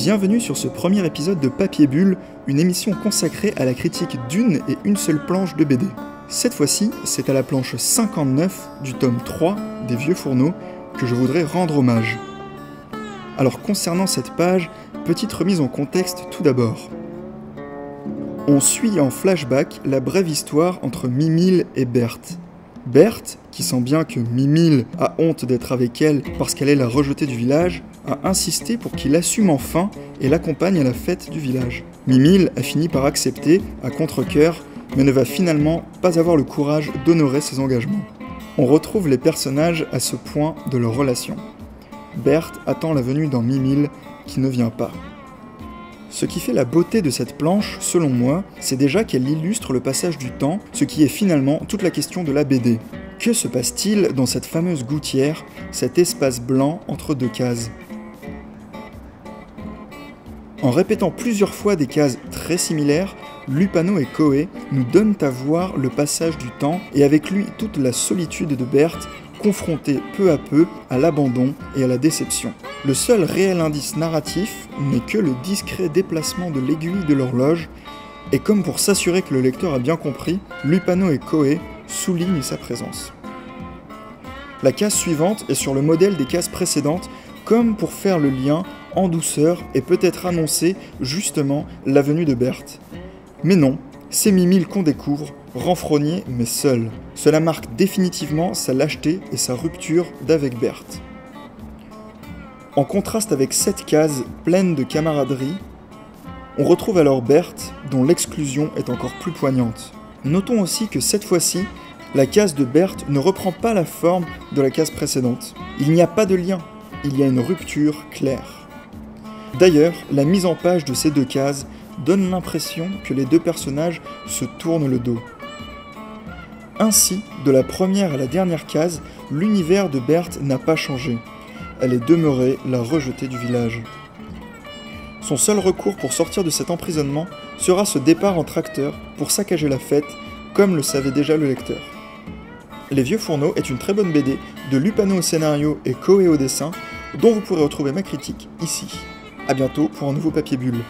Bienvenue sur ce premier épisode de Papier Bulle, une émission consacrée à la critique d'une et une seule planche de BD. Cette fois-ci, c'est à la planche 59 du tome 3 des Vieux Fourneaux que je voudrais rendre hommage. Alors concernant cette page, petite remise en contexte tout d'abord. On suit en flashback la brève histoire entre Mimile et Berthe. Berthe, qui sent bien que Mimile a honte d'être avec elle parce qu'elle est la rejetée du village, a insisté pour qu'il assume enfin et l'accompagne à la fête du village. Mimile a fini par accepter, à contre-cœur, mais ne va finalement pas avoir le courage d'honorer ses engagements. On retrouve les personnages à ce point de leur relation. Berthe attend la venue d'un Mimile qui ne vient pas. Ce qui fait la beauté de cette planche, selon moi, c'est déjà qu'elle illustre le passage du temps, ce qui est finalement toute la question de la BD. Que se passe-t-il dans cette fameuse gouttière, cet espace blanc entre deux cases ? En répétant plusieurs fois des cases très similaires, Lupano et Koei nous donnent à voir le passage du temps et avec lui toute la solitude de Berthe, confrontée peu à peu à l'abandon et à la déception. Le seul réel indice narratif n'est que le discret déplacement de l'aiguille de l'horloge, et comme pour s'assurer que le lecteur a bien compris, Lupano et Koei soulignent sa présence. La case suivante est sur le modèle des cases précédentes, comme pour faire le lien en douceur et peut-être annoncer justement la venue de Berthe. Mais non, c'est Mimile qu'on découvre, renfrogné mais seul. Cela marque définitivement sa lâcheté et sa rupture d'avec Berthe. En contraste avec cette case pleine de camaraderie, on retrouve alors Berthe, dont l'exclusion est encore plus poignante. Notons aussi que cette fois-ci, la case de Berthe ne reprend pas la forme de la case précédente. Il n'y a pas de lien, il y a une rupture claire. D'ailleurs, la mise en page de ces deux cases donne l'impression que les deux personnages se tournent le dos. Ainsi, de la première à la dernière case, l'univers de Berthe n'a pas changé. Elle est demeurée la rejetée du village. Son seul recours pour sortir de cet emprisonnement sera ce départ en tracteur pour saccager la fête, comme le savait déjà le lecteur. Les Vieux Fourneaux est une très bonne BD de Lupano au scénario et Koei au dessin, dont vous pourrez retrouver ma critique ici. A bientôt pour un nouveau Papier Bulle.